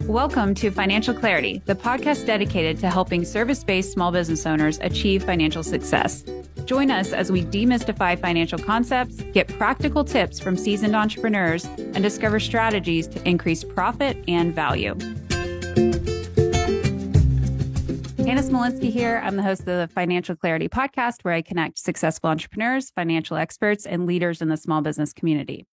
Welcome to Financial Clarity, the podcast dedicated to helping service-based small business owners achieve financial success. Join us as we demystify financial concepts, get practical tips from seasoned entrepreneurs, and discover strategies to increase profit and value. Hannah Smolinski here. I'm the host of the Financial Clarity podcast, where I connect successful entrepreneurs, financial experts, and leaders in the small business community.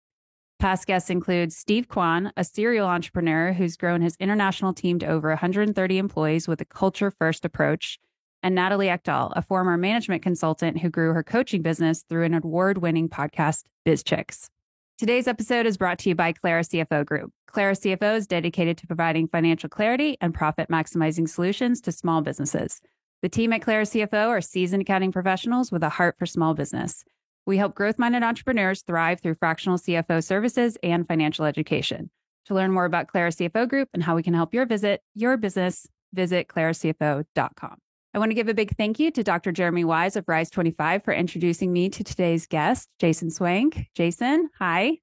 Past guests include Steve Kwan, a serial entrepreneur who's grown his international team to over 130 employees with a culture-first approach, and Natalie Ekdahl, a former management consultant who grew her coaching business through an award-winning podcast, BizChicks. Today's episode is brought to you by Clara CFO Group. Clara CFO is dedicated to providing financial clarity and profit-maximizing solutions to small businesses. The team at Clara CFO are seasoned accounting professionals with a heart for small business. We help growth-minded entrepreneurs thrive through fractional CFO services and financial education. To learn more about Clara CFO Group and how we can help your business, visit claracfo.com. I want to give a big thank you to Dr. Jeremy Wise of Rise 25 for introducing me to today's guest, Jason Swank. Jason, hi.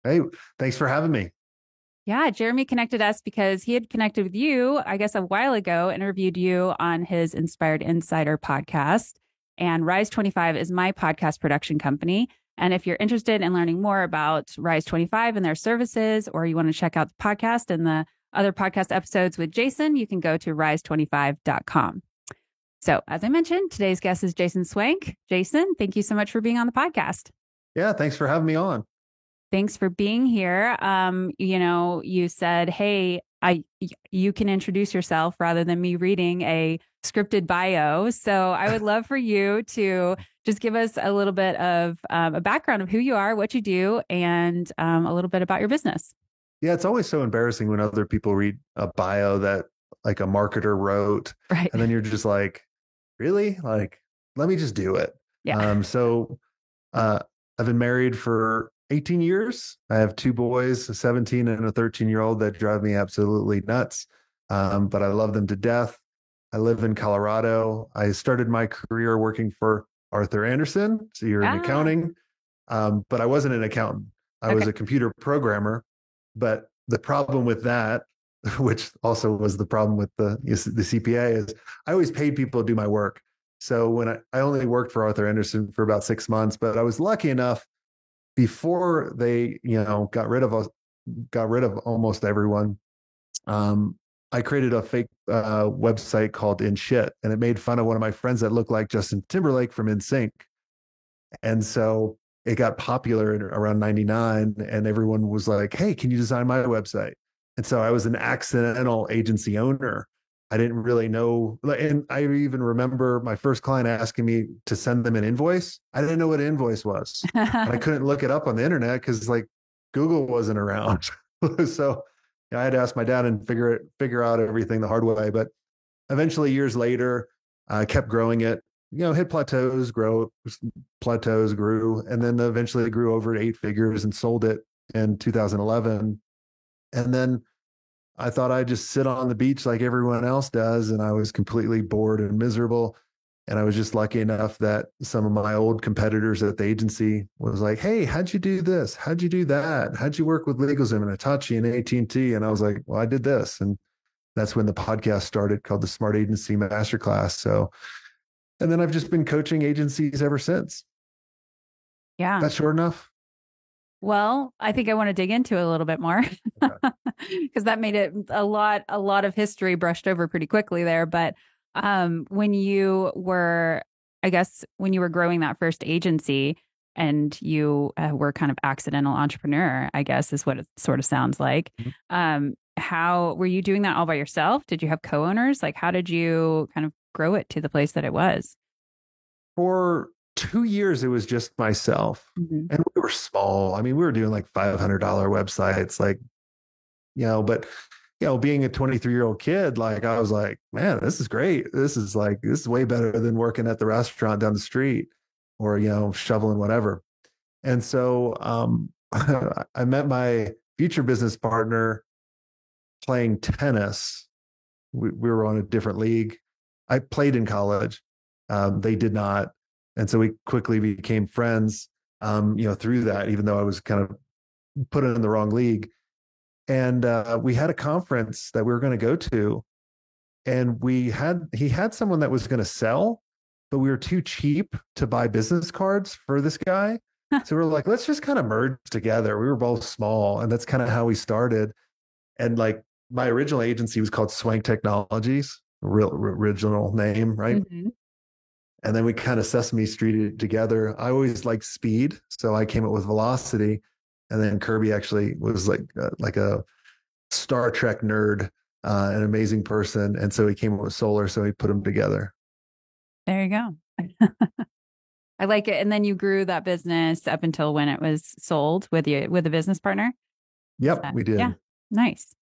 Hey, thanks for having me. Yeah, Jeremy connected us because he had connected with you, I guess, a while ago, interviewed you on his Inspired Insider podcast. And Rise 25 is my podcast production company. And if you're interested in learning more about Rise 25 and their services, or you want to check out the podcast and the other podcast episodes with Jason, you can go to rise25.com. So as I mentioned, today's guest is Jason Swank. Jason, thank you so much for being on the podcast. Yeah, thanks for having me on. Thanks for being here. You said, hey, you can introduce yourself rather than me reading a scripted bio. So I would love for you to just give us a little bit of a background of who you are, what you do, and a little bit about your business. Yeah, it's always so embarrassing when other people read a bio that like a marketer wrote, right? And then you're just like, really? Like, let me just do it. Yeah. I've been married for 18 years. I have two boys, a 17 and a 13-year-old that drive me absolutely nuts. But I love them to death. I live in Colorado. I started my career working for Arthur Andersen. So you're in accounting. But I wasn't an accountant. I was a computer programmer. But the problem with that, which also was the problem with the CPA, is I always paid people to do my work. So when I only worked for Arthur Andersen for about 6 months, but I was lucky enough before they, got rid of almost everyone. I created a fake website called InShit, and it made fun of one of my friends that looked like Justin Timberlake from NSYNC. And so it got popular around 99, and everyone was like, hey, can you design my website? And so I was an accidental agency owner. I didn't really know. And I even remember my first client asking me to send them an invoice. I didn't know what an invoice was. And I couldn't look it up on the internet because Google wasn't around. So I had to ask my dad and figure out everything the hard way. But eventually, years later, I kept growing it. Hit plateaus, grew, and then eventually grew over 8 figures and sold it in 2011. And then I thought I'd just sit on the beach like everyone else does, and I was completely bored and miserable. And I was just lucky enough that some of my old competitors at the agency was like, hey, how'd you do this? How'd you do that? How'd you work with LegalZoom and Hitachi and AT&T? And I was like, well, I did this. And that's when the podcast started, called the Smart Agency Masterclass. And then I've just been coaching agencies ever since. Yeah. That's short enough. Well, I think I want to dig into it a little bit more because that made it a lot of history brushed over pretty quickly there. But when you were growing that first agency and you were kind of accidental entrepreneur, I guess is what it sort of sounds like. Mm-hmm. How were you doing that all by yourself? Did you have co-owners? Like, how did you kind of grow it to the place that it was? For 2 years, it was just myself. Mm-hmm. And we were small. I mean, we were doing like $500 websites, but being a 23-year-old kid, I was like, man, this is great. This is way better than working at the restaurant down the street or, shoveling whatever. And so I met my future business partner playing tennis. We were on a different league. I played in college. They did not. And so we quickly became friends, through that, even though I was kind of put in the wrong league. And we had a conference that we were going to go to, and he had someone that was going to sell, but we were too cheap to buy business cards for this guy. So we are like, let's just kind of merge together. We were both small, and that's kind of how we started. And like my original agency was called Swank Technologies, real original name, right? Mm-hmm. And then we kind of Sesame Streeted together. I always liked speed, so I came up with Velocity, and then Kirby actually was like a Star Trek nerd, an amazing person, and so he came up with Solar. So he put them together. There you go. I like it. And then you grew that business up until when it was sold with a business partner. Yep, we did. Yeah, nice.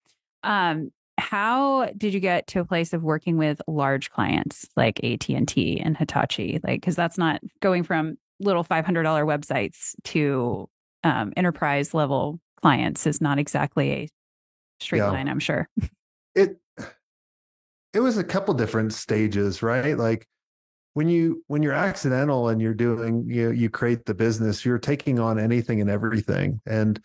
How did you get to a place of working with large clients like AT&T and Hitachi? Like, because that's not going from little $500 websites to enterprise level clients is not exactly a straight line, I'm sure. It was a couple different stages, right? Like when you're accidental and you're doing you create the business, you're taking on anything and everything, and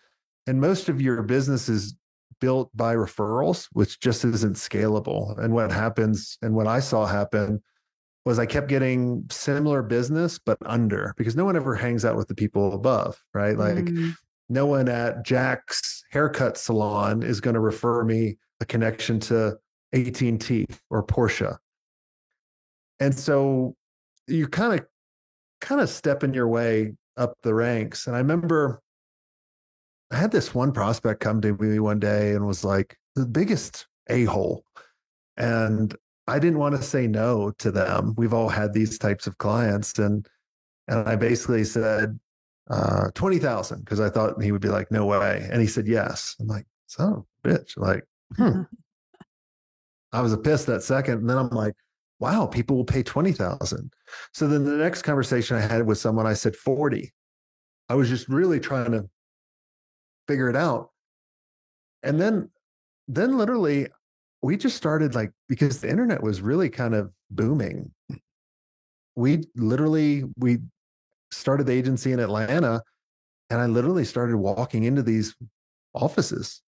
most of your business is built by referrals, which just isn't scalable. And what happens, and what I saw happen, was I kept getting similar business but under, because no one ever hangs out with the people above, right? Like no one at Jack's haircut salon is going to refer me a connection to AT&T or Porsche. And so you kind of stepping your way up the ranks. And I remember I had this one prospect come to me one day and was like the biggest a-hole. And I didn't want to say no to them. We've all had these types of clients. And I basically said 20,000, because I thought he would be like, no way. And he said yes. I'm like, son of a bitch. Like, I was a piss that second. And then I'm like, wow, people will pay 20,000. So then the next conversation I had with someone, I said 40. I was just really trying to figure it out. And then literally we just started, like, because the internet was really kind of booming. We started the agency in Atlanta, and I literally started walking into these offices,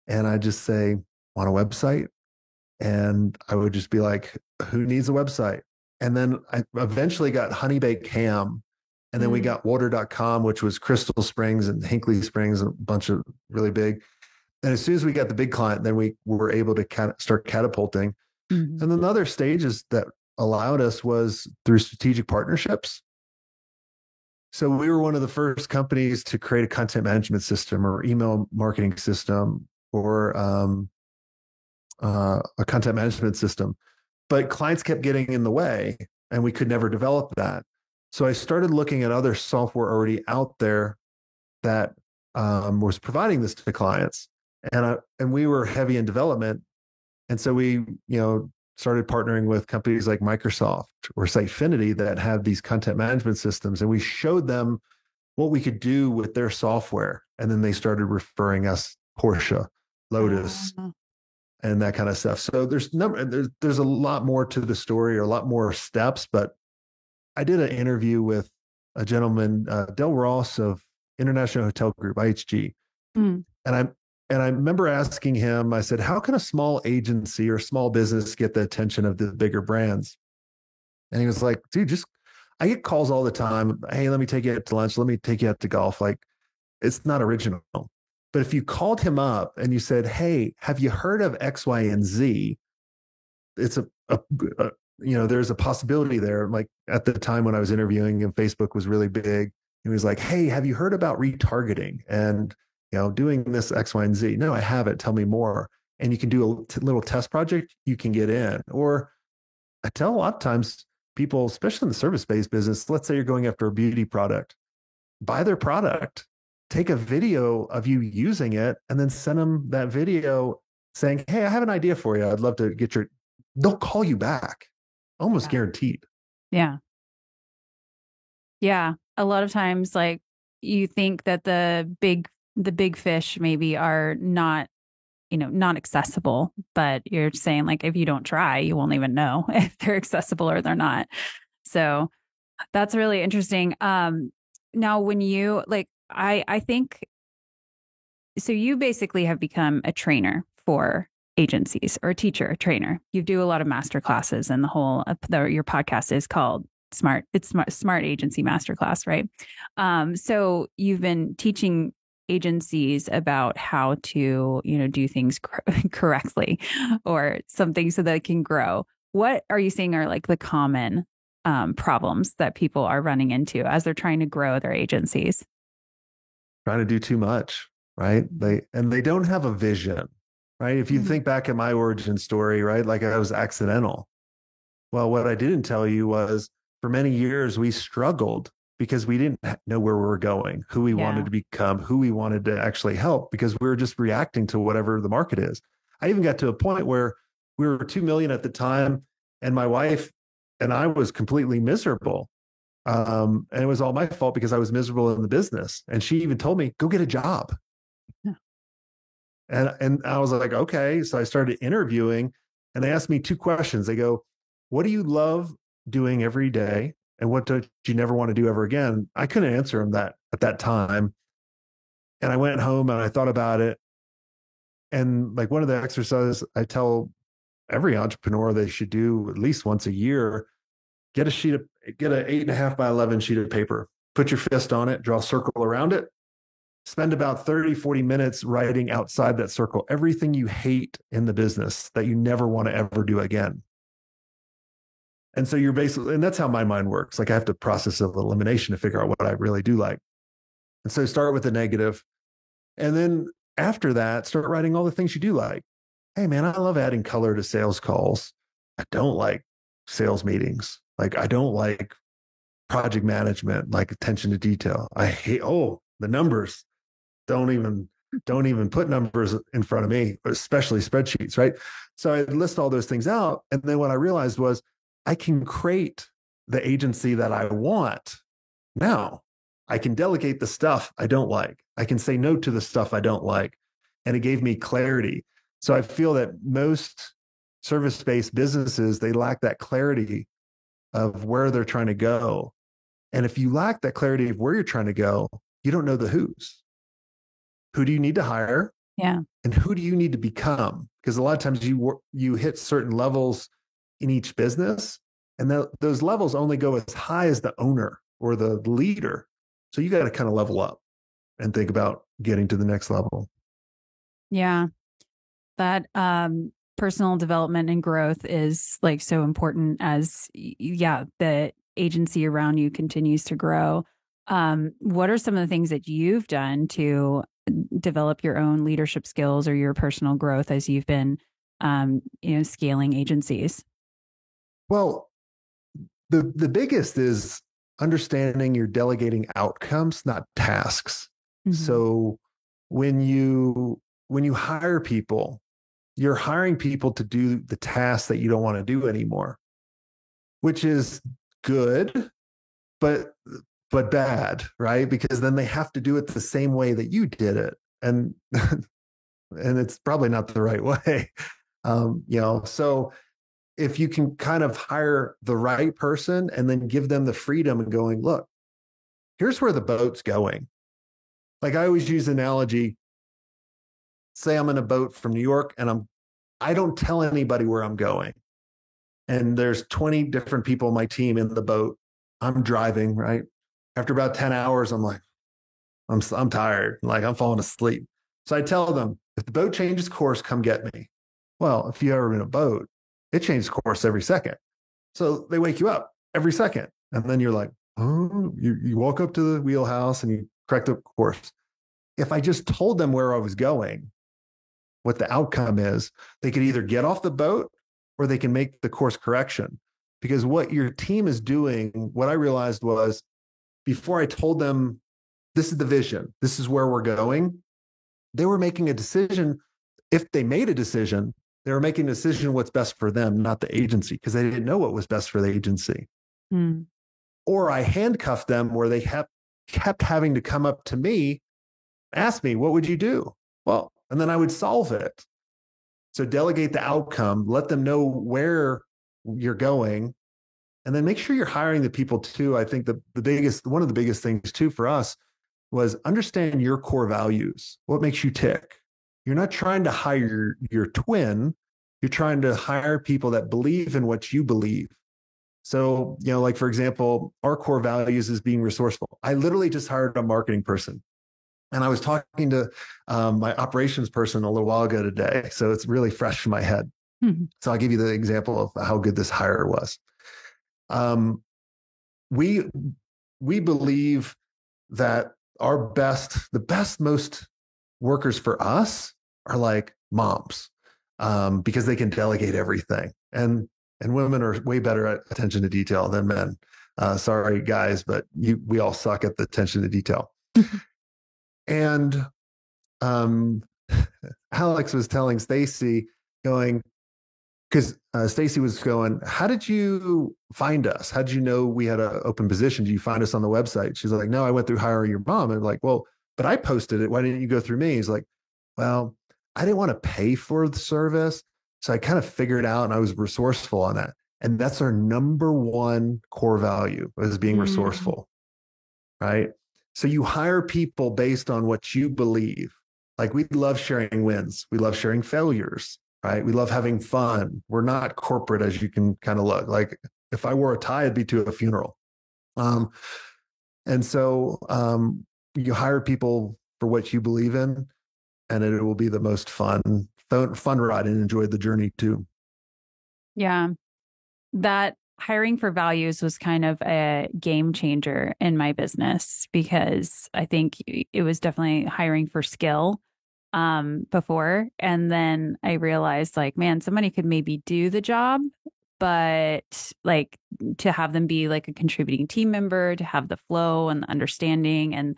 and I just say, want a website? And I would just be like, who needs a website? And then I eventually got Honey Baked Ham. And then we got water.com, which was Crystal Springs and Hinkley Springs, a bunch of really big. And as soon as we got the big client, then we were able to start catapulting. And then the other stages that allowed us was through strategic partnerships. So we were one of the first companies to create a content management system or email marketing system or a content management system. But clients kept getting in the way, and we could never develop that. So I started looking at other software already out there that was providing this to clients, and we were heavy in development, and so we started partnering with companies like Microsoft or Sitefinity that have these content management systems, and we showed them what we could do with their software, and then they started referring us Porsche, Lotus, and that kind of stuff. So there's a lot more to the story, or a lot more steps, but I did an interview with a gentleman, Del Ross of International Hotel Group, IHG. And I remember asking him, I said, how can a small agency or small business get the attention of the bigger brands? And he was like, dude, I get calls all the time. Hey, let me take you out to lunch. Let me take you out to golf. Like, it's not original. But if you called him up and you said, hey, have you heard of X, Y, and Z? It's there's a possibility there. Like at the time when I was interviewing him, Facebook was really big. He was like, hey, have you heard about retargeting and, doing this X, Y, and Z? No, I haven't. Tell me more. And you can do a little test project. You can get in. Or I tell a lot of times people, especially in the service-based business, let's say you're going after a beauty product, buy their product, take a video of you using it, and then send them that video saying, hey, I have an idea for you. I'd love to get they'll call you back. Almost guaranteed. Yeah. Yeah. A lot of times, like, you think that the big fish maybe are not accessible, but you're saying, like, if you don't try, you won't even know if they're accessible or they're not. So that's really interesting. Now when you I think so you basically have become a trainer for agencies, or a teacher, a trainer. You do a lot of master classes, and your podcast is called Smart Agency Masterclass, right? So you've been teaching agencies about how to, do things correctly or something so that it can grow. What are you seeing are like the common problems that people are running into as they're trying to grow their agencies? Trying to do too much, right? They don't have a vision, right? If you think back at my origin story, right? Like I was accidental. Well, what I didn't tell you was for many years we struggled because we didn't know where we were going, who we wanted to become, who we wanted to actually help, because we were just reacting to whatever the market is. I even got to a point where we were 2 million at the time, and my wife and I was completely miserable. And it was all my fault because I was miserable in the business. And she even told me, go get a job. Yeah. And I was like, okay. So I started interviewing, and they asked me 2 questions. They go, what do you love doing every day? And what do you never want to do ever again? I couldn't answer them that at that time. And I went home and I thought about it. And like one of the exercises I tell every entrepreneur they should do at least once a year, get an 8.5 by 11 sheet of paper, put your fist on it, draw a circle around it, spend about 30, 40 minutes writing outside that circle everything you hate in the business that you never want to ever do again. And so you're basically, and that's how my mind works. Like I have to process of elimination to figure out what I really do like. And so start with the negative. And then after that, start writing all the things you do like. Hey man, I love adding color to sales calls. I don't like sales meetings. Like I don't like project management, like attention to detail. I hate, the numbers. Don't even put numbers in front of me, especially spreadsheets, right? So I list all those things out. And then what I realized was I can create the agency that I want. Now I can delegate the stuff I don't like. I can say no to the stuff I don't like. And it gave me clarity. So I feel that most service-based businesses, they lack that clarity of where they're trying to go. And if you lack that clarity of where you're trying to go, you don't know the who's. Who do you need to hire? Yeah. And who do you need to become? Because a lot of times you hit certain levels in each business, and those levels only go as high as the owner or the leader. So you got to kind of level up and think about getting to the next level. Yeah. That personal development and growth is like so important as, the agency around you continues to grow. What are some of the things that you've done to develop your own leadership skills or your personal growth as you've been, scaling agencies? Well, the biggest is understanding you're delegating outcomes, not tasks. Mm-hmm. So when you hire people, you're hiring people to do the tasks that you don't want to do anymore, which is good, but bad, right? Because then they have to do it the same way that you did it. And it's probably not the right way. So if you can kind of hire the right person and then give them the freedom and going, look, here's where the boat's going. Like I always use the analogy, say I'm in a boat from New York and I don't tell anybody where I'm going. And there's 20 different people on my team in the boat. I'm driving, right? After about 10 hours, I'm like, I'm tired. Like I'm falling asleep. So I tell them, if the boat changes course, come get me. Well, if you ever in a boat, it changes course every second. So they wake you up every second. And then you're like, oh, you walk up to the wheelhouse and you correct the course. If I just told them where I was going, what the outcome is, they could either get off the boat or they can make the course correction. Because what your team is doing, what I realized was before I told them, this is the vision, this is where we're going, they were making a decision. If they made a decision, they were making a decision what's best for them, not the agency, because they didn't know what was best for the agency. Mm. Or I handcuffed them where they kept having to come up to me, ask me, what would you do? Well, and then I would solve it. So delegate the outcome, let them know where you're going, and then make sure you're hiring the people too. I think one of the biggest things too for us was understand your core values. What makes you tick? You're not trying to hire your twin. You're trying to hire people that believe in what you believe. So, like for example, our core values is being resourceful. I literally just hired a marketing person. And I was talking to my operations person a little while ago today. So it's really fresh in my head. Mm-hmm. So I'll give you the example of how good this hire was. We believe that the best, most workers for us are like moms, because they can delegate everything. And women are way better at attention to detail than men. Sorry, guys, but we all suck at the attention to detail. And Alex was telling Stacy, because Stacy was going, how did you find us? How did you know we had an open position? Did you find us on the website? She's like, no, I went through Hire Your Mom. And I'm like, well, but I posted it. Why didn't you go through me? He's like, well, I didn't want to pay for the service. So I kind of figured out, and I was resourceful on that. And that's our number one core value, is being resourceful, right? So you hire people based on what you believe. Like, we love sharing wins. We love sharing failures, right? We love having fun. We're not corporate, as you can kind of look. Like, if I wore a tie, it'd be to a funeral. And so you hire people for what you believe in, and it will be the most fun ride, and enjoy the journey too. Yeah. That hiring for values was kind of a game changer in my business, because I think it was definitely hiring for skill before. And then I realized, like, man, somebody could maybe do the job, but like, to have them be like a contributing team member, to have the flow and the understanding, and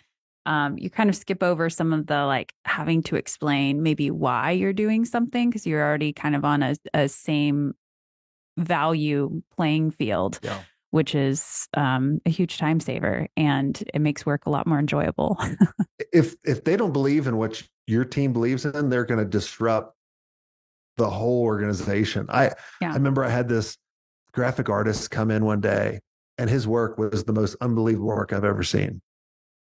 you kind of skip over some of the like having to explain maybe why you're doing something, because you're already kind of on a same value playing field, which is a huge time saver, and it makes work a lot more enjoyable. If they don't believe in what your team believes in, they're going to disrupt the whole organization. I remember I had this graphic artist come in one day, and his work was the most unbelievable work I've ever seen.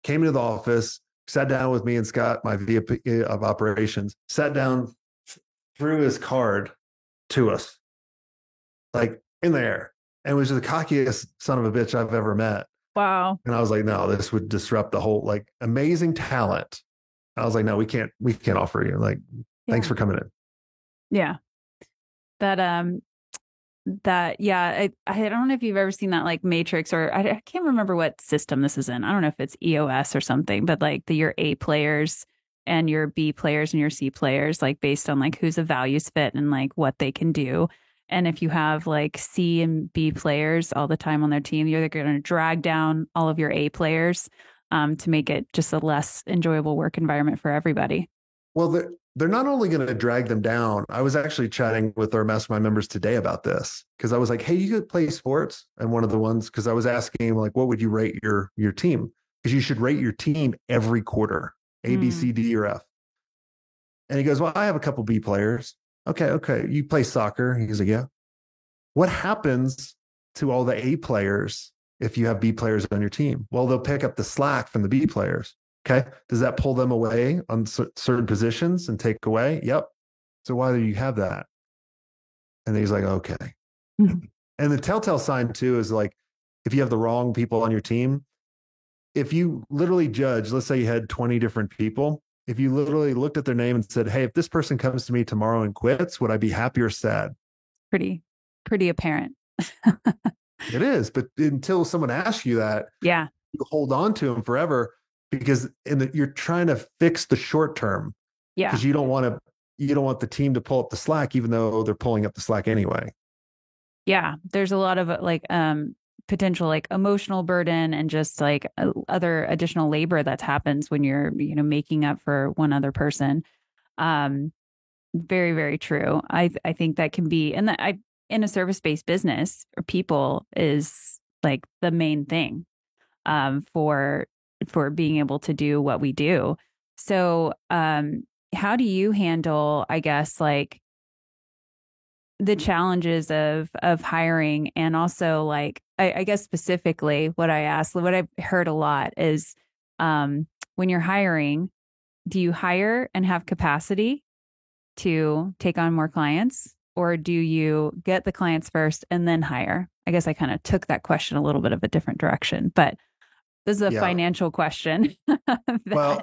Came into the office, sat down with me and Scott, my VP of operations, sat down, threw his card to us, like in the air, and was the cockiest son of a bitch I've ever met. Wow. And I was like, no, this would disrupt the whole, like, amazing talent. I was like, no, we can't offer you. Like, thanks for coming in. Yeah. I don't know if you've ever seen that, like, matrix, or I can't remember what system this is in. I don't know if it's EOS or something, but like your A players and your B players and your C players, like based on like who's a values fit and like what they can do. And if you have like C and B players all the time on their team, you're going to drag down all of your A players to make it just a less enjoyable work environment for everybody. Well, they're not only going to drag them down. I was actually chatting with our mastermind members today about this, because I was like, hey, you could play sports. And one of the ones, because I was asking him, like, what would you rate your team? Because you should rate your team every quarter, A, B, C, D, or F. And he goes, well, I have a couple B players. Okay. You play soccer? He's like, yeah. What happens to all the A players if you have B players on your team? Well, they'll pick up the slack from the B players. Okay. Does that pull them away on certain positions and take away? Yep. So why do you have that? And he's like, okay. And the telltale sign too is, like, if you have the wrong people on your team, if you literally judge, let's say you had 20 different people, if you literally looked at their name and said, hey, if this person comes to me tomorrow and quits, would I be happy or sad? Pretty apparent. It is. But until someone asks you that, you hold on to them forever, because you're trying to fix the short term. Yeah. Because you don't want the team to pull up the slack, even though they're pulling up the slack anyway. Yeah. There's a lot of like potential like emotional burden and just like other additional labor that happens when you're, making up for one other person. Very, very true. I think that can be, and that in a service-based business, people is like the main thing for being able to do what we do. So how do you handle, I guess, like the challenges of hiring, and also like, I guess specifically what I've heard a lot is when you're hiring, do you hire and have capacity to take on more clients, or do you get the clients first and then hire? I guess I kind of took that question a little bit of a different direction, but this is a financial question that well,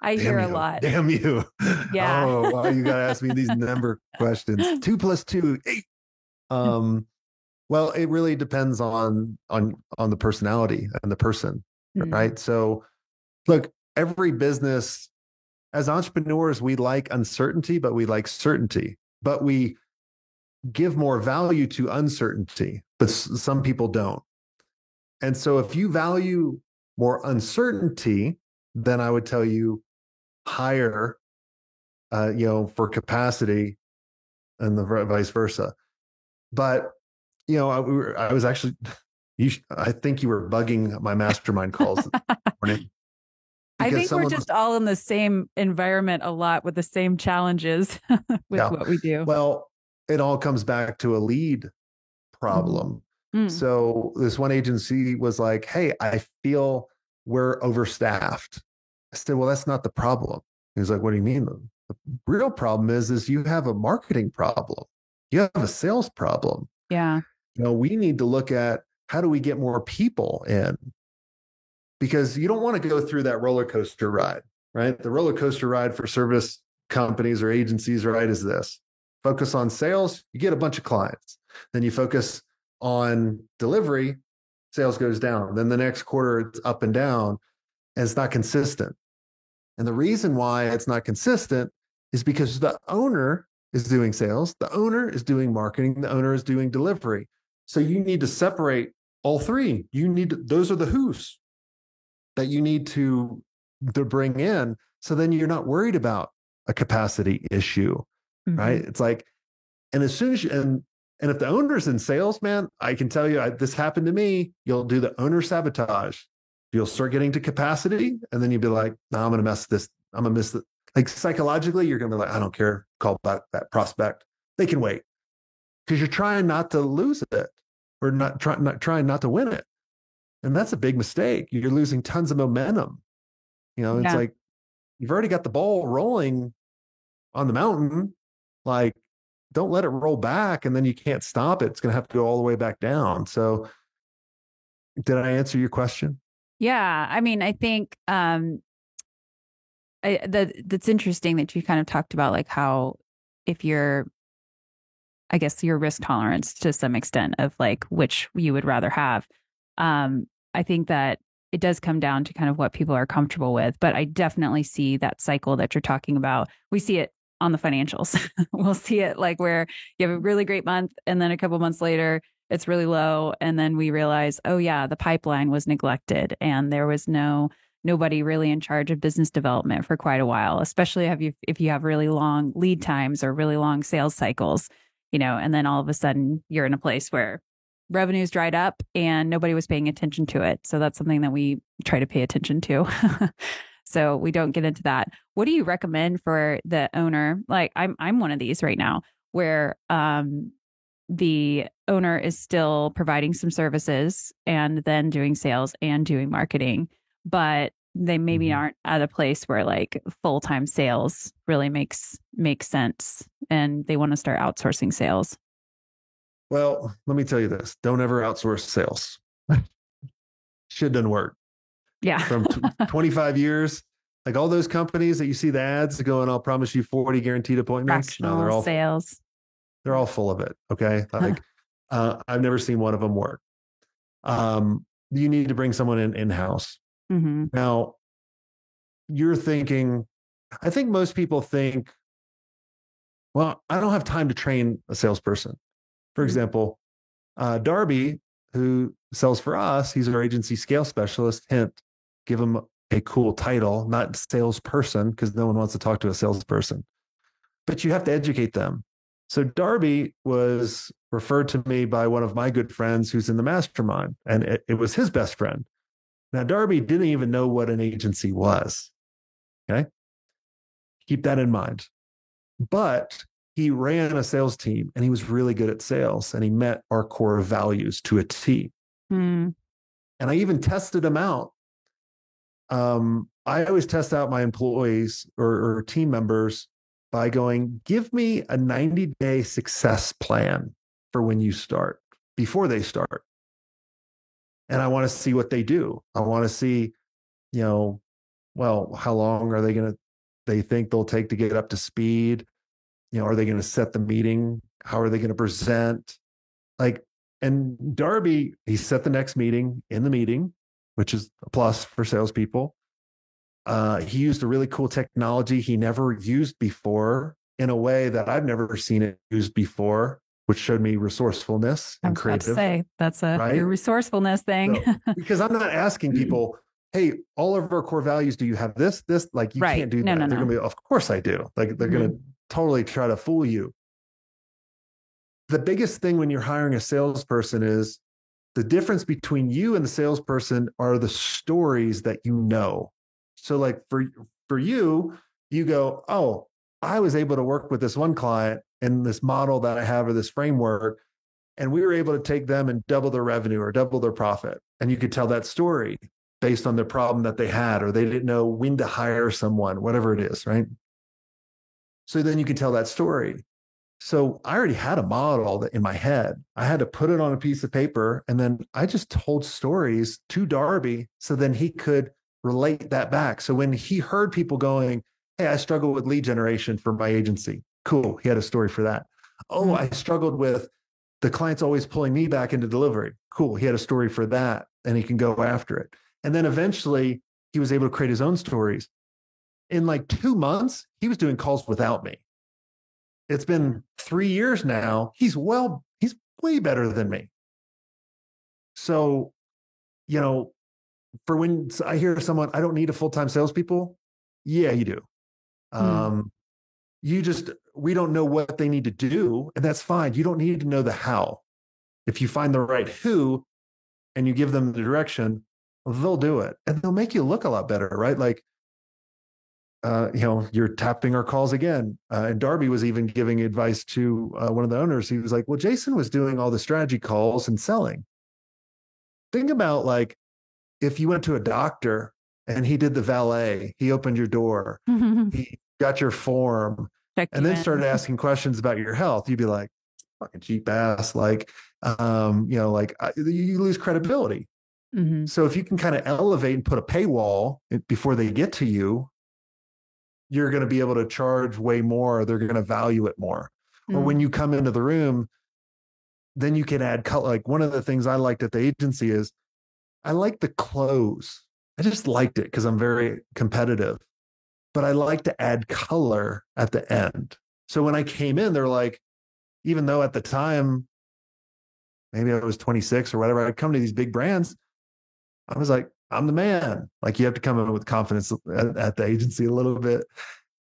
I hear a lot. Damn you. Yeah. Oh, well, you got to ask me these number questions. 2 + 2, 8. Well, it really depends on the personality and the person, right? So look, every business, as entrepreneurs, we like uncertainty, but we like certainty. But we give more value to uncertainty, but some people don't. And so if you value more uncertainty, then I would tell you hire, for capacity, and the vice versa. But I was actually, I think you were bugging my mastermind calls this morning. I think we're just all in the same environment a lot with the same challenges with what we do. Well, it all comes back to a lead problem. So this one agency was like, hey, I feel we're overstaffed. I said, well, that's not the problem. He was like, what do you mean? The real problem is you have a marketing problem. You have a sales problem. Yeah. We need to look at how do we get more people in? Because you don't want to go through that roller coaster ride, right? The roller coaster ride for service companies or agencies, right, is this. Focus on sales, you get a bunch of clients. Then you focus on delivery, sales goes down. Then the next quarter, it's up and down, and it's not consistent. And the reason why it's not consistent is because the owner is doing sales, the owner is doing marketing, the owner is doing delivery. So you need to separate all three. Those are the who's that you need to bring in. So then you're not worried about a capacity issue, right? It's like, and as soon as and if the owner's in sales, man, I can tell you, this happened to me. You'll do the owner sabotage. You'll start getting to capacity, and then you'll be like, no, I'm going to mess this. I'm going to miss it. Like psychologically, you're going to be like, I don't care. Call back that prospect. They can wait, because you're trying not to lose it, or not trying not to win it. And that's a big mistake. You're losing tons of momentum. It's like, you've already got the ball rolling on the mountain. Like, don't let it roll back, and then you can't stop it. It's going to have to go all the way back down. So did I answer your question? Yeah. I mean, I think that's interesting that you kind of talked about, like, how if you're, I guess, your risk tolerance to some extent of like which you would rather have. I think that it does come down to kind of what people are comfortable with, but I definitely see that cycle that you're talking about. We see it on the financials. We'll see it like where you have a really great month, and then a couple months later it's really low. And then we realize, oh yeah, the pipeline was neglected and there was nobody really in charge of business development for quite a while, especially if you have really long lead times or really long sales cycles, and then all of a sudden you're in a place where revenue's dried up and nobody was paying attention to it. So that's something that we try to pay attention to. So we don't get into that. What do you recommend for the owner? Like I'm one of these right now where the owner is still providing some services and then doing sales and doing marketing, but they maybe aren't at a place where like full-time sales really makes sense, and they want to start outsourcing sales. Well, let me tell you this. Don't ever outsource sales. Shit doesn't work. Yeah. From 25 years, like all those companies that you see the ads going, I'll promise you 40 guaranteed appointments. Fractional they're all sales. They're all full of it. Okay. Like I've never seen one of them work. You need to bring someone in-house. Now you're thinking, I think most people think, well, I don't have time to train a salesperson. For example, Darby, who sells for us, he's our agency scale specialist. Hint, give him a cool title, not salesperson, because no one wants to talk to a salesperson. But you have to educate them. So Darby was referred to me by one of my good friends who's in the mastermind, and it was his best friend. Now, Darby didn't even know what an agency was. Okay. Keep that in mind. But he ran a sales team and he was really good at sales, and he met our core values to a T. And I even tested him out. I always test out my employees or team members by going, give me a 90-day success plan for when you start, before they start. And I want to see what they do. I want to see, you know, well, how long are they think they'll take to get up to speed? Are they going to set the meeting? How are they going to present? Like, and Darby, he set the next meeting in the meeting, which is a plus for salespeople. He used a really cool technology he never used before in a way that I've never seen it used before, which showed me resourcefulness and creative. I was about to say that's your resourcefulness thing. So, because I'm not asking people, hey, all of our core values, do you have this? Like, you can't do that. They're going to be, of course I do. Like, they're going to totally try to fool you. The biggest thing when you're hiring a salesperson is the difference between you and the salesperson are the stories that you know. So like for you, you go, oh, I was able to work with this one client in this model that I have or this framework, and we were able to take them and double their revenue or double their profit. And you could tell that story based on the problem that they had, or they didn't know when to hire someone, whatever it is, right? So then you can tell that story. So I already had a model that in my head. I had to put it on a piece of paper, and then I just told stories to Darby so then he could relate that back. So when he heard people going, hey, I struggle with lead generation for my agency. Cool. He had a story for that. Oh, I struggled with the clients always pulling me back into delivery. Cool. He had a story for that, and he can go after it. And then eventually he was able to create his own stories. In like 2 months, he was doing calls without me. It's been 3 years now. He's way better than me. So, for when I hear someone, I don't need a full-time salespeople. Yeah, you do. We don't know what they need to do, and that's fine. You don't need to know the how. If you find the right who and you give them the direction, they'll do it, and they'll make you look a lot better, right? Like, you're tapping our calls again. And Darby was even giving advice to one of the owners. He was like, well, Jason was doing all the strategy calls and selling. Think about like, if you went to a doctor and he did the valet, he opened your door, he got your form, and then started asking questions about your health, you'd be like, fucking cheap ass. Like, you lose credibility. Mm-hmm. So if you can kind of elevate and put a paywall before they get to you, you're going to be able to charge way more. They're going to value it more. Mm-hmm. Or when you come into the room, then you can add color. Like, one of the things I liked at the agency is I like the clothes. I just liked it because I'm very competitive, but I like to add color at the end. So when I came in, they're like, even though at the time, maybe I was 26 or whatever, I'd come to these big brands. I was like, I'm the man. Like, you have to come in with confidence at the agency a little bit.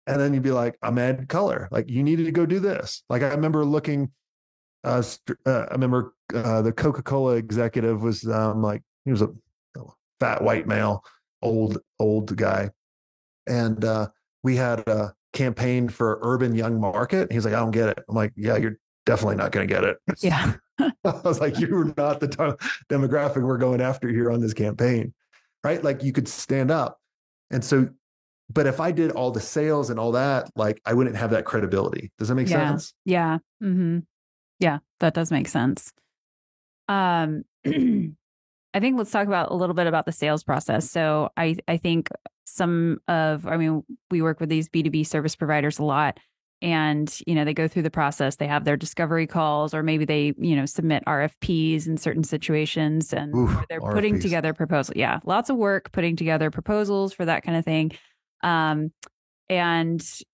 And then you'd be like, I'm adding color. Like, you needed to go do this. Like, I remember looking, the Coca-Cola executive was like, he was a fat white male, old guy. And we had a campaign for urban young market. He's like, I don't get it. I'm like, yeah, you're definitely not going to get it. Yeah. I was like, you're not the demographic we're going after here on this campaign, right? Like, you could stand up. And so, but if I did all the sales and all that, like, I wouldn't have that credibility. Does that make sense? Yeah. Mm-hmm. Yeah, that does make sense. I think let's talk about a little bit about the sales process. So I think we work with these B2B service providers a lot, and, they go through the process. They have their discovery calls, or maybe they, submit RFPs in certain situations, and they're RFPs. Putting together proposals. Yeah. Lots of work putting together proposals for that kind of thing. And,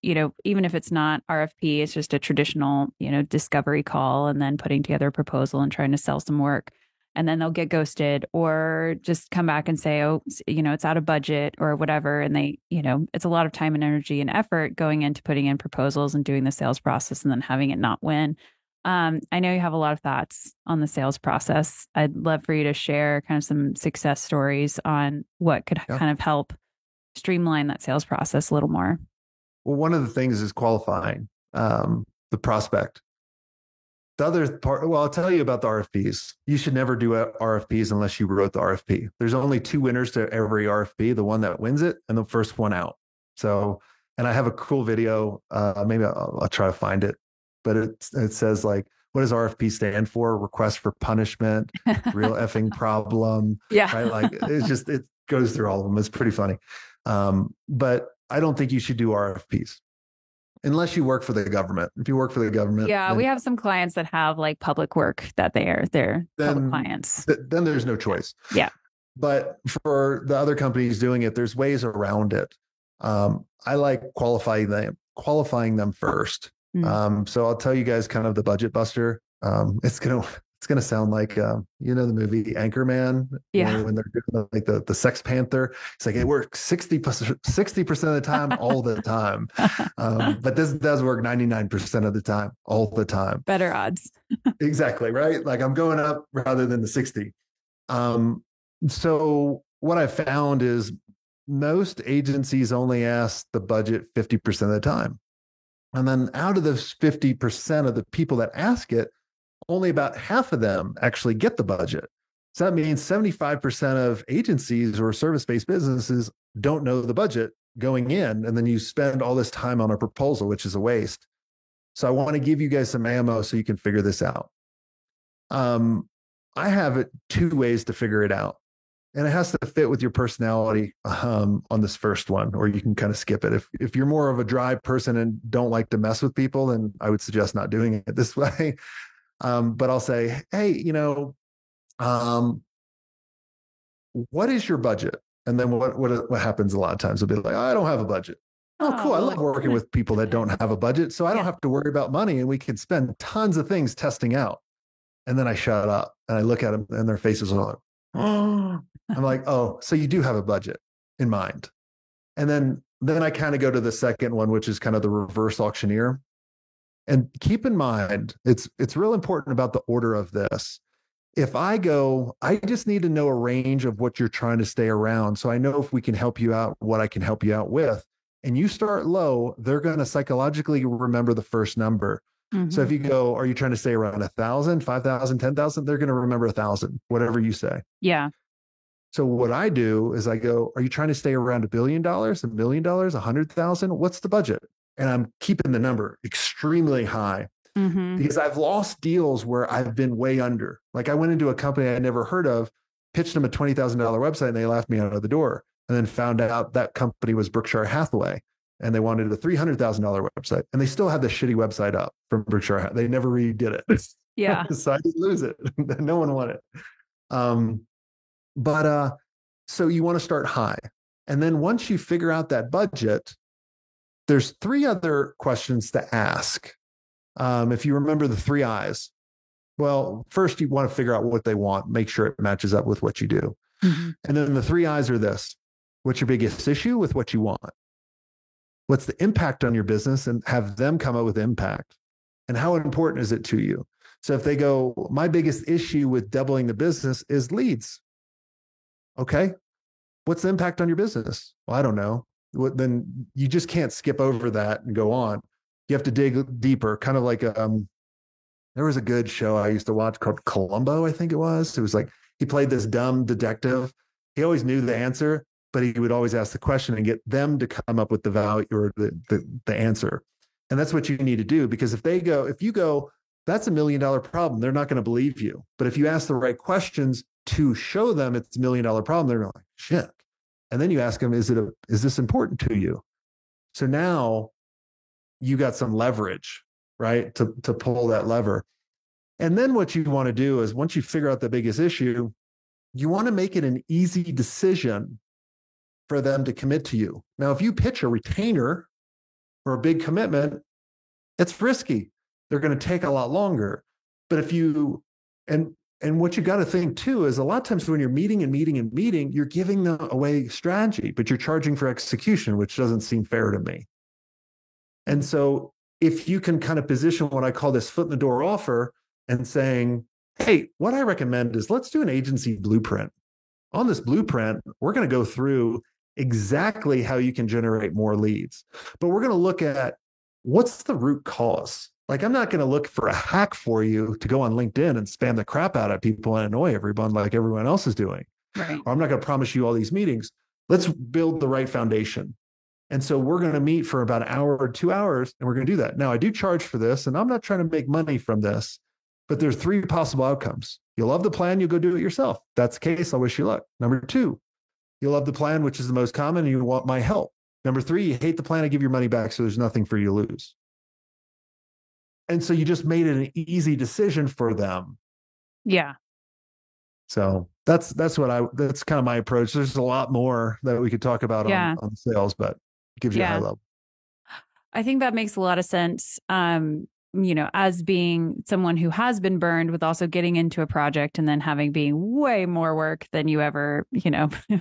even if it's not RFP, it's just a traditional, discovery call, and then putting together a proposal and trying to sell some work. And then they'll get ghosted, or just come back and say, oh, it's out of budget or whatever. And they, it's a lot of time and energy and effort going into putting in proposals and doing the sales process and then having it not win. I know you have a lot of thoughts on the sales process. I'd love for you to share kind of some success stories on what could kind of help streamline that sales process a little more. Well, one of the things is qualifying the prospect. The other part, well, I'll tell you about the RFPs. You should never do RFPs unless you wrote the RFP. There's only two winners to every RFP, the one that wins it and the first one out. So, and I have a cool video. Maybe I'll try to find it, but it says like, what does RFP stand for? Request for punishment, real effing problem. Yeah. Right. Like it goes through all of them. It's pretty funny. But I don't think you should do RFPs unless you work for the government. If you work for the government. Yeah. We have some clients that have like public work that they're public clients. Then there's no choice. Yeah. But for the other companies doing it, there's ways around it. I like qualifying them first. So I'll tell you guys kind of the budget buster. It's gonna sound like the movie Anchorman. Yeah. When they're doing like the Sex Panther, it's like it works 60% of the time, all the time. But this does work 99% of the time, all the time. Better odds. Exactly, right? Like I'm going up rather than the 60. So what I found is most agencies only ask the budget 50% of the time. And then out of those 50% of the people that ask it, only about half of them actually get the budget. So that means 75% of agencies or service-based businesses don't know the budget going in. And then you spend all this time on a proposal, which is a waste. So I want to give you guys some ammo so you can figure this out. I have it two ways to figure it out. And it has to fit with your personality on this first one, or you can kind of skip it. If you're more of a dry person and don't like to mess with people, then I would suggest not doing it this way. But I'll say, hey, what is your budget? And then what happens a lot of times? They'll be like, I don't have a budget. Oh, cool. I love working with people that don't have a budget. So I don't have to worry about money and we can spend tons of things testing out. And then I shut up and I look at them and their faces are like, oh. I'm like, oh, so you do have a budget in mind. And then I kind of go to the second one, which is kind of the reverse auctioneer. And keep in mind, it's real important about the order of this. If I just need to know a range of what you're trying to stay around. So I know if we can help you out, what I can help you out with. And you start low, they're going to psychologically remember the first number. Mm-hmm. So if you go, are you trying to stay around 1,000, 5,000, 10,000? They're going to remember 1,000, whatever you say. Yeah. So what I do is I go, are you trying to stay around $1 billion, $1 million, 100,000? What's the budget? And I'm keeping the number extremely high because I've lost deals where I've been way under. Like I went into a company I never heard of, pitched them a $20,000 website and they laughed me out of the door, and then found out that company was Berkshire Hathaway and they wanted a $300,000 website and they still had the shitty website up from Berkshire Hathaway. They never redid it. Yeah. So I didn't lose it. No one wanted it. So you want to start high. And then once you figure out that budget, there's three other questions to ask. If you remember the 3 I's, well, first you want to figure out what they want, make sure it matches up with what you do. Mm-hmm. And then the 3 I's are this: what's your biggest issue with what you want? What's the impact on your business? And have them come up with impact. And how important is it to you? So if they go, my biggest issue with doubling the business is leads. Okay. What's the impact on your business? Well, I don't know. Then you just can't skip over that and go on. You have to dig deeper, kind of like there was a good show I used to watch called Columbo, I think it was. It was like he played this dumb detective. He always knew the answer, but he would always ask the question and get them to come up with the value or the answer. And that's what you need to do, because if you go, that's $1 million problem, they're not going to believe you. But if you ask the right questions to show them it's $1 million problem, they're like, shit. And then you ask them, is this important to you? So now you got some leverage, right? To pull that lever. And then what you want to do is, once you figure out the biggest issue, you want to make it an easy decision for them to commit to you. Now, if you pitch a retainer or a big commitment, it's risky. They're going to take a lot longer. But if you, and what you got to think too is, a lot of times when you're meeting, you're giving them away strategy, but you're charging for execution, which doesn't seem fair to me. And so if you can kind of position what I call this foot in the door offer and saying, hey, what I recommend is let's do an agency blueprint. On this blueprint, we're going to go through exactly how you can generate more leads, but we're going to look at what's the root cause. Like, I'm not going to look for a hack for you to go on LinkedIn and spam the crap out of people and annoy everyone like everyone else is doing. Right. Or I'm not going to promise you all these meetings. Let's build the right foundation. And so we're going to meet for about an hour or 2 hours, and we're going to do that. Now, I do charge for this, and I'm not trying to make money from this, but there's three possible outcomes. You'll love the plan, you'll go do it yourself. If that's the case, I wish you luck. Number two, you'll love the plan, which is the most common, and you want my help. Number three, you hate the plan, I give your money back, so there's nothing for you to lose. And so you just made it an easy decision for them. Yeah. So that's kind of my approach. There's a lot more that we could talk about on sales, but it gives you a high level. I think that makes a lot of sense. As being someone who has been burned with also getting into a project and then having being way more work than you ever,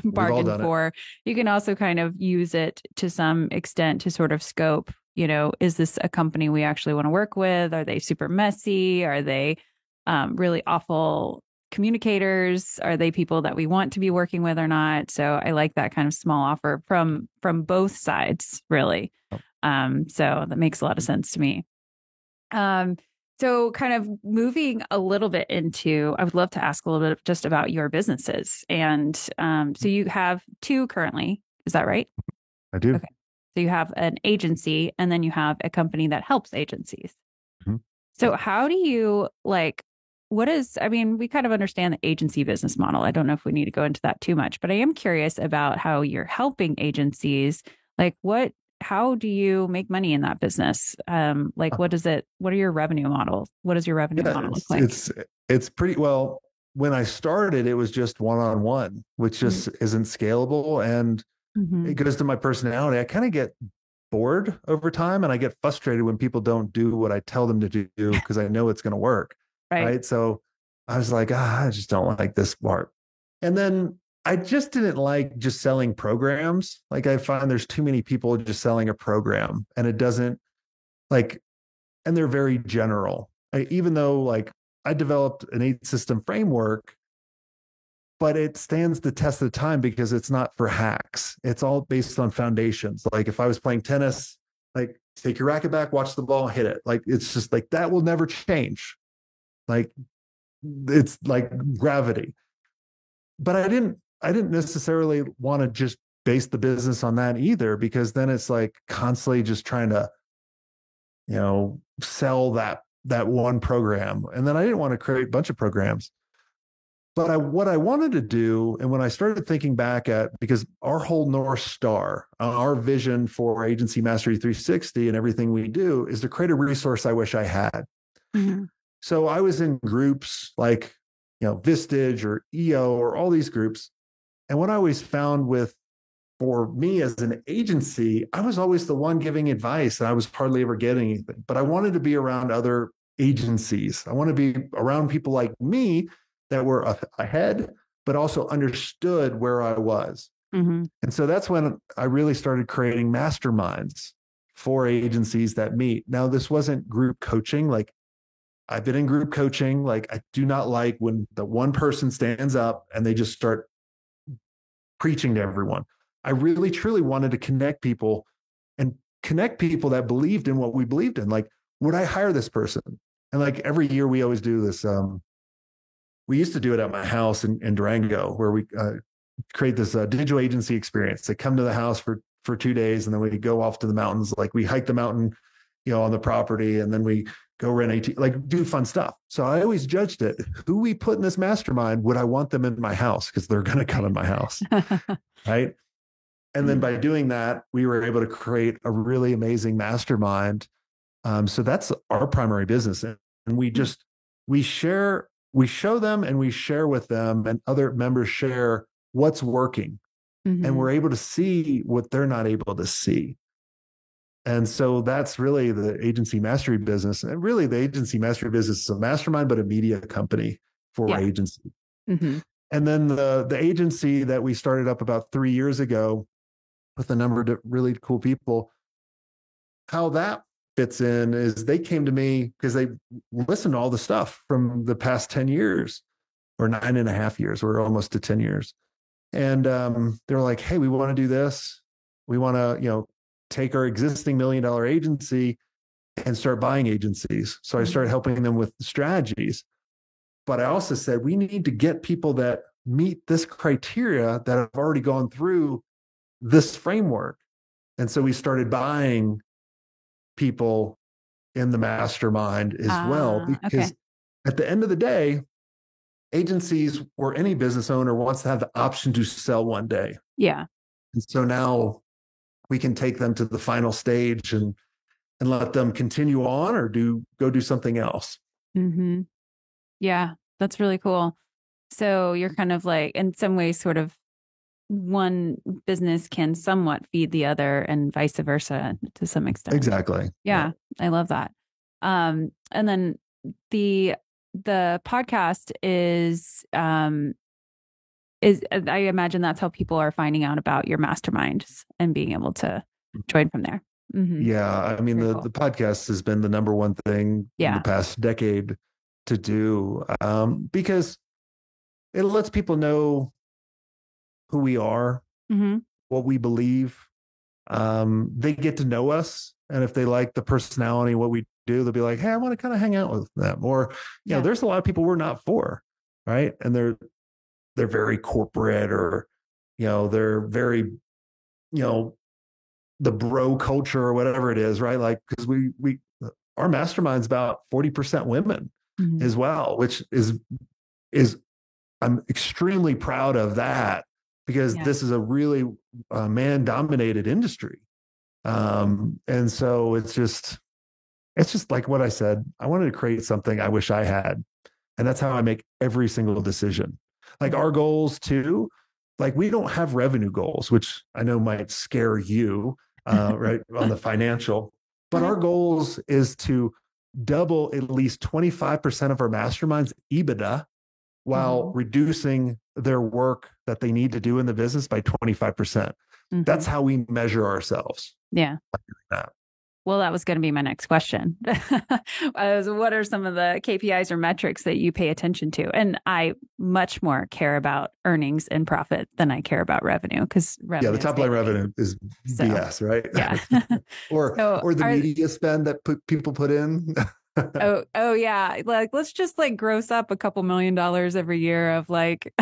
bargained for, you can also kind of use it to some extent to sort of scope, is this a company we actually want to work with? Are they super messy? Are they really awful communicators? Are they people that we want to be working with or not? So I like that kind of small offer from both sides, really. So that makes a lot of sense to me. So kind of moving a little bit into, I would love to ask a little bit just about your businesses. And so you have two currently, is that right? I do. Okay. So you have an agency and then you have a company that helps agencies. Mm-hmm. So how do you we kind of understand the agency business model. I don't know if we need to go into that too much, but I am curious about how you're helping agencies. How do you make money in that business? What are your revenue models? What does your revenue model look like? It's pretty well. When I started, it was just one-on-one, which just isn't scalable. And it goes to my personality. I kind of get bored over time and I get frustrated when people don't do what I tell them to do because I know it's going to work. Right. So I was like, I just don't like this part. And then I just didn't like just selling programs. Like I find there's too many people just selling a program and it doesn't and they're very general. Even though I developed an 8-system framework, but it stands the test of time because it's not for hacks. It's all based on foundations. Like if I was playing tennis, take your racket back, watch the ball, hit it. It's just that will never change. It's like gravity. But I didn't necessarily want to just base the business on that either, because then it's constantly just trying to, sell that one program. And then I didn't want to create a bunch of programs. But what I wanted to do, and when I started thinking back because our whole North Star, our vision for Agency Mastery 360 and everything we do is to create a resource I wish I had. Mm-hmm. So I was in groups like, Vistage or EO or all these groups. And what I always found for me as an agency, I was always the one giving advice and I was hardly ever getting anything. But I wanted to be around other agencies. I want to be around people like me that were ahead, but also understood where I was. Mm-hmm. And so that's when I really started creating masterminds for agencies that meet. Now, this wasn't group coaching. I've been in group coaching. I do not like when the one person stands up and they just start preaching to everyone. I really, truly wanted to connect people that believed in what we believed in. Would I hire this person? And every year we always do this. We used to do it at my house in Durango, where we create this digital agency experience. They come to the house for 2 days, and then we go off to the mountains. We hike the mountain, on the property, and then we go rent do fun stuff. So I always judged it. Who we put in this mastermind, would I want them in my house? Because they're going to come in my house. Right. And then by doing that, we were able to create a really amazing mastermind. So that's our primary business. And we show them and we share with them, and other members share what's working. Mm-hmm. And we're able to see what they're not able to see. And so that's really the agency mastery business. And really the agency mastery business is a mastermind, but a media company for agency. Mm-hmm. And then the agency that we started up about 3 years ago with a number of really cool people, how that fits in is they came to me because they listened to all the stuff from the past 10 years or 9.5 years. We're almost to 10 years. And they're like, hey, we want to do this. We want to, take our existing $1 million agency and start buying agencies. So I started helping them with strategies. But I also said, we need to get people that meet this criteria that have already gone through this framework. And so we started buying people in the mastermind as well, because at the end of the day, agencies or any business owner wants to have the option to sell one day. Yeah. And so now we can take them to the final stage and let them continue on or go do something else. Mm-hmm. Yeah, that's really cool. So you're kind of like, in some ways, sort of one business can somewhat feed the other and vice versa to some extent. Exactly. Yeah. I love that. And then the podcast is I imagine that's how people are finding out about your masterminds and being able to join from there. Mm-hmm. Yeah. I mean, the podcast has been the number one thing in the past decade to do, because it lets people know who we are, what we believe. They get to know us. And if they like the personality, what we do, they'll be like, hey, I want to kind of hang out with them. Or, you know, there's a lot of people we're not for, right? And they're very corporate, or, you know, they're very, you know, the bro culture or whatever it is, right? Like, because our mastermind's about 40% women as well, which is I'm extremely proud of that, because this is a really man-dominated industry. And so it's just like what I said. I wanted to create something I wish I had. And that's how I make every single decision. Like our goals too, like we don't have revenue goals, which I know might scare you, right, on the financial, but our goals is to double at least 25% of our masterminds EBITDA while reducing their work that they need to do in the business by 25%. That's how we measure ourselves. Yeah. Well, that was going to be my next question. What are some of the KPIs or metrics that you pay attention to? And I much more care about earnings and profit than I care about revenue, because the top line revenue is BS, right? Yeah. or the media spend that people put in. oh yeah. Like, let's just like gross up a couple $1 million every year of like,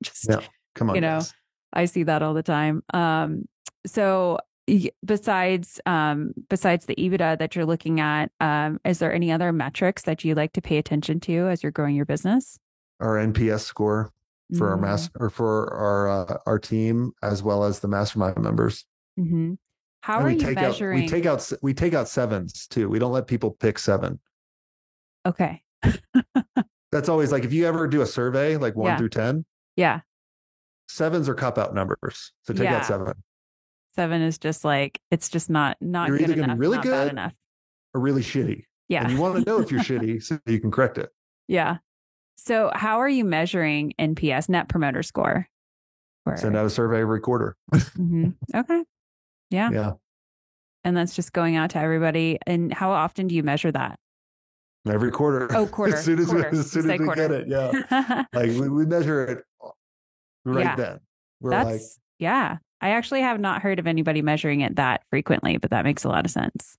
just, come on, you know, guys. I see that all the time. So besides the EBITDA that you're looking at, is there any other metrics that you like to pay attention to as you're growing your business? Our NPS score for our team, as well as the mastermind members. Mm-hmm. How are you measuring? We take out sevens too. We don't let people pick 7. Okay. That's always like, if you ever do a survey, like 1 through 10. Yeah. 7s are cop out numbers. So take out 7. 7 is just like, it's just not you're good either enough, really not good bad enough, or really shitty. Yeah. And you want to know if you're shitty so you can correct it. Yeah. So how are you measuring NPS, Net Promoter Score? Send out a survey every quarter. Okay. Yeah. Yeah. And that's just going out to everybody. And how often do you measure that? Every quarter. Oh, quarter. As soon as we get it. Yeah. Like we measure it then. Yeah. I actually have not heard of anybody measuring it that frequently, but that makes a lot of sense.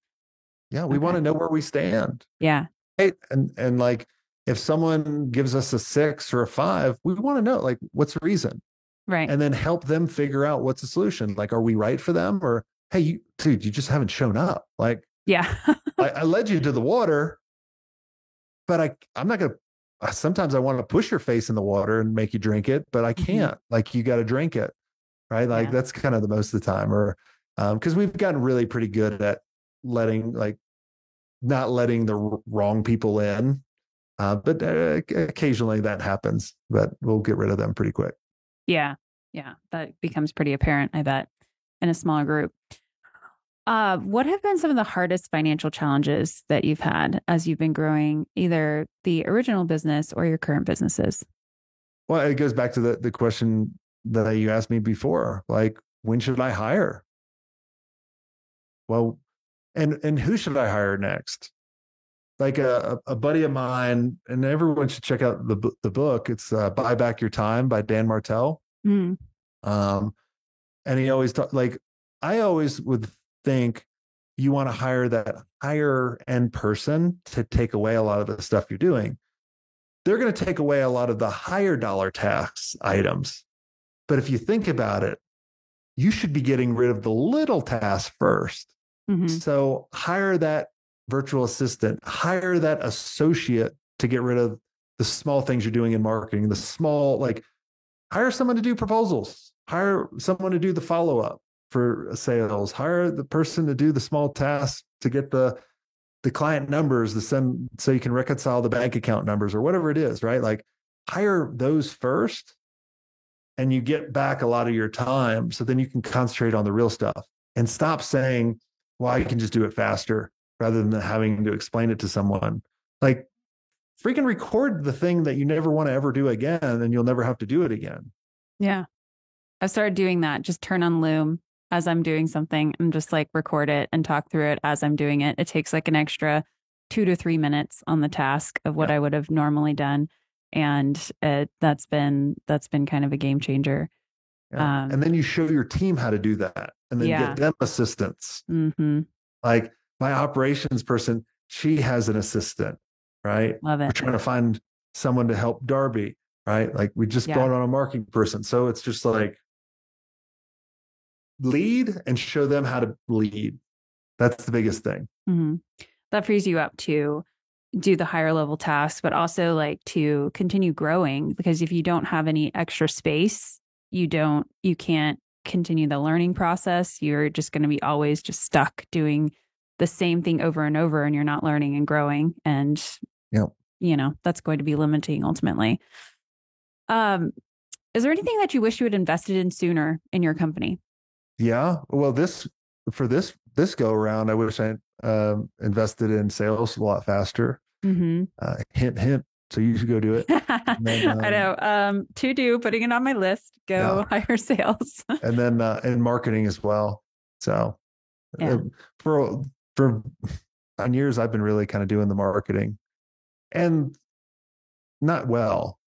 Yeah. We want to know where we stand. Yeah. Hey, and like, if someone gives us a 6 or a 5, we want to know, like, what's the reason? Right. And then help them figure out what's the solution. Like, are we right for them? Or, hey, you just haven't shown up. Like, yeah, I led you to the water, but I'm not going to, sometimes I want to push your face in the water and make you drink it, but I can't. Like, you got to drink it. Right. Like, that's kind of the most of the time. Or, because we've gotten really pretty good at not letting the wrong people in. But occasionally that happens, but we'll get rid of them pretty quick. Yeah. Yeah. That becomes pretty apparent, I bet, in a smaller group. What have been some of the hardest financial challenges that you've had as you've been growing either the original business or your current businesses? Well, it goes back to the question that you asked me before, like, when should I hire? Well, and who should I hire next? Like a buddy of mine, and everyone should check out the book. It's Buy Back Your Time by Dan Martell. And he always I always would think you want to hire that higher end person to take away a lot of the stuff you're doing. They're going to take away a lot of the higher dollar tax items. But if you think about it, you should be getting rid of the little tasks first. Mm-hmm. So hire that virtual assistant, hire that associate to get rid of the small things you're doing in marketing, the small, like hire someone to do proposals, hire someone to do the follow-up for sales, hire the person to do the small tasks to get the client numbers, the send, so you can reconcile the bank account numbers or whatever it is, right? Like hire those first and you get back a lot of your time. So then you can concentrate on the real stuff and stop saying, well, I can just do it faster rather than having to explain it to someone. Like freaking record the thing that you never want to ever do again and you'll never have to do it again. Yeah. I started doing that. Just turn on Loom as I'm doing something and just like record it and talk through it as I'm doing it. It takes like an extra 2 to 3 minutes on the task of what I would have normally done. And that's been kind of a game changer. Yeah. And then you show your team how to do that and then get them assistants. Mm-hmm. Like my operations person, she has an assistant, right? Love it. We're trying to find someone to help Darby, right? Like we just brought on a marketing person. So it's just like lead and show them how to lead. That's the biggest thing. Mm-hmm. That frees you up to do the higher level tasks, but also like to continue growing, because if you don't have any extra space, you can't continue the learning process. You're just going to be always just stuck doing the same thing over and over, and you're not learning and growing. And, that's going to be limiting ultimately. Is there anything that you wish you had invested in sooner in your company? Yeah. Well, this go around, I wish I invested in sales a lot faster. Mm-hmm. Hint, hint. So you should go do it. Then, I know. To do, putting it on my list. Go hire sales. And then in marketing as well. So for 9 years, I've been really kind of doing the marketing, and not well.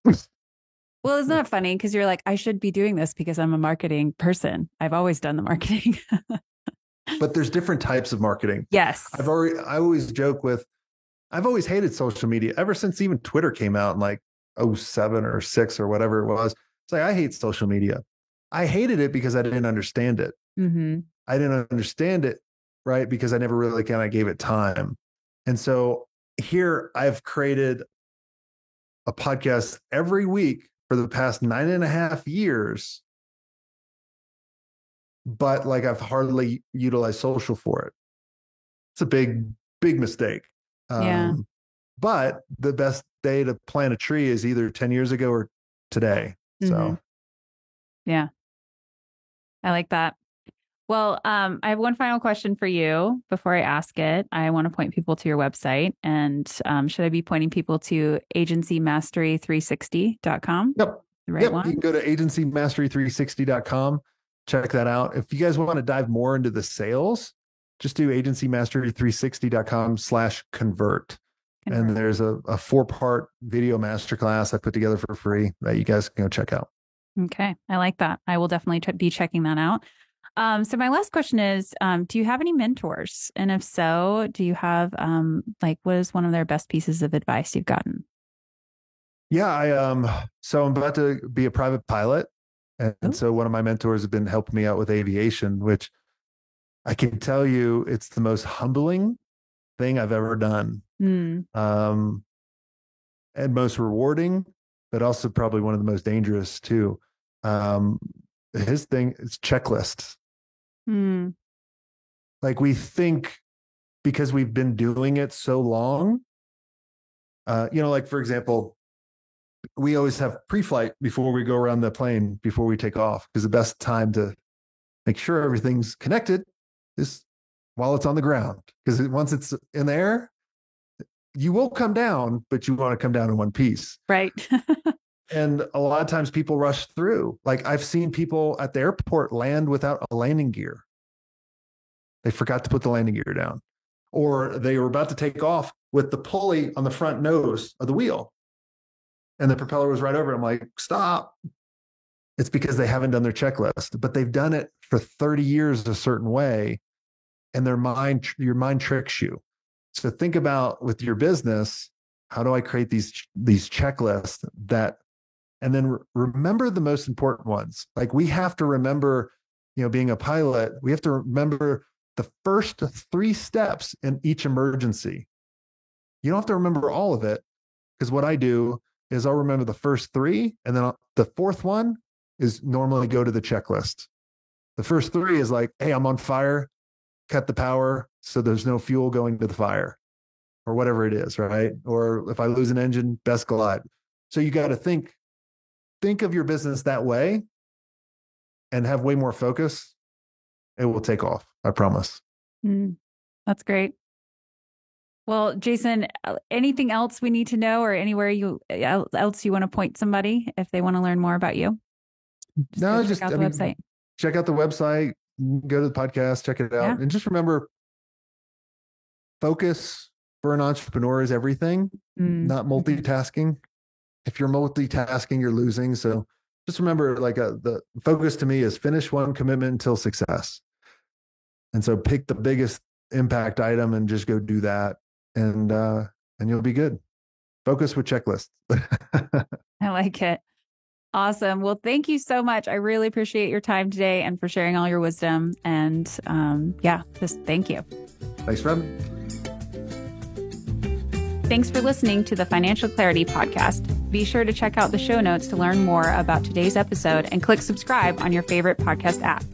Well, isn't that funny? Because you're like, I should be doing this because I'm a marketing person. I've always done the marketing. But there's different types of marketing. Yes. I always joke with, I've always hated social media ever since even Twitter came out in like 07 or 06 or whatever it was. It's like, I hate social media. I hated it because I didn't understand it. Mm-hmm. I didn't understand it, right? Because I never really kind of gave it time. And so here I've created a podcast every week for the past 9.5 years, but like I've hardly utilized social for it. It's a big, big mistake. But the best day to plant a tree is either 10 years ago or today. Mm-hmm. So, yeah, I like that. Well, I have one final question for you before I ask it. I want to point people to your website, and should I be pointing people to agencymastery360.com? Yep. The right one? You can go to agencymastery360.com. Check that out. If you guys want to dive more into the sales, just do agencymastery360.com/convert. And there's a 4-part video masterclass I put together for free that you guys can go check out. Okay. I like that. I will definitely be checking that out. So my last question is, do you have any mentors? And if so, do you have, what is one of their best pieces of advice you've gotten? Yeah, so I'm about to be a private pilot. And so one of my mentors has been helping me out with aviation, which I can tell you it's the most humbling thing I've ever done. And most rewarding, but also probably one of the most dangerous too. His thing is checklists. Like we think because we've been doing it so long, like for example, we always have pre-flight before we go around the plane, before we take off, because the best time to make sure everything's connected is while it's on the ground. Because once it's in the air, you will come down, but you want to come down in one piece. Right. And a lot of times people rush through. Like I've seen people at the airport land without a landing gear. They forgot to put the landing gear down. Or they were about to take off with the pulley on the front nose of the wheel. And the propeller was right over. I'm like, stop. It's because they haven't done their checklist, but they've done it for 30 years a certain way. and your mind tricks you. So think about with your business, how do I create these checklists and then remember the most important ones. Like we have to remember, being a pilot, we have to remember the first 3 steps in each emergency. You don't have to remember all of it, because what I do is I'll remember the first 3, and then the 4th one is normally go to the checklist. The first 3 is like, hey, I'm on fire, cut the power so there's no fuel going to the fire, or whatever it is, right? Or if I lose an engine, best glide. So you got to think of your business that way and have way more focus. It will take off, I promise. That's great. Well, Jason, anything else we need to know, or anywhere else you want to point somebody if they want to learn more about you? Check out the website. Check out the website, go to the podcast, check it out. And just remember, focus for an entrepreneur is everything, not multitasking. If you're multitasking, you're losing. So just remember, the focus to me is finish one commitment until success. And so pick the biggest impact item and just go do that. And you'll be good. Focus with checklists. I like it. Awesome. Well, thank you so much. I really appreciate your time today and for sharing all your wisdom. And just thank you. Thanks for having me. Thanks for listening to the Financial Clarity Podcast. Be sure to check out the show notes to learn more about today's episode and click subscribe on your favorite podcast app.